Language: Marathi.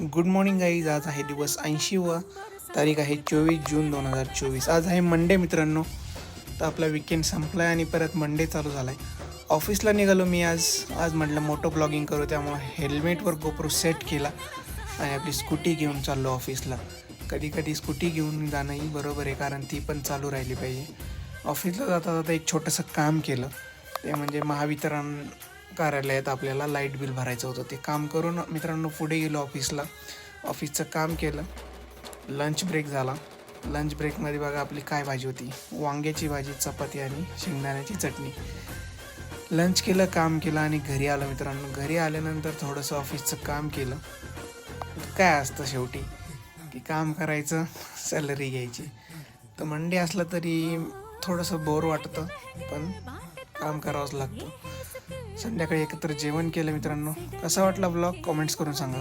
Good morning guys. आज आहे दिवस 80 व तारीख आहे 24 जून 2024. आज आहे मंडे मित्रांनो. तर आपला विकेंड संपला आहे आणि परत मंडे चालू झाला आहे. ऑफिसला निघालो मी आज म्हटलं मोटो ब्लॉगिंग करू, त्यामुळे हेल्मेटवर गोप्रो सेट केला आणि आपली स्कूटी घेऊन चाललो ऑफिसला. कधी कधी स्कूटी घेऊन जाणंही बरोबर आहे, कारण ती पण चालू राहिली पाहिजे. ऑफिसला जाता जाता एक छोटंसं काम केलं, ते म्हणजे महावितरण कार्यालयात आपल्याला लाईट बिल भरायचं होतं. ते काम करून मित्रांनो पुढे गेलो ऑफिसला. ऑफिसचं काम केलं. लंच ब्रेक झाला. लंच ब्रेकमध्ये बघा आपली काय भाजी होती, वांग्याची भाजी, चपाती आणि शेंगदाण्याची चटणी. लंच केलं, काम केलं आणि घरी आलो मित्रांनो. घरी आल्यानंतर थोडंसं ऑफिसचं काम केलं. काय असतं शेवटी की काम करायचं, सॅलरी घ्यायची. तर मंडे असलं तरी थोडंसं बोर वाटतं, पण काम करावंच लागतं. संध्याकाळी एकत्र जेवण केलं मित्रांनो. कसा वाटला ब्लॉग कमेंट्स करून सांगा.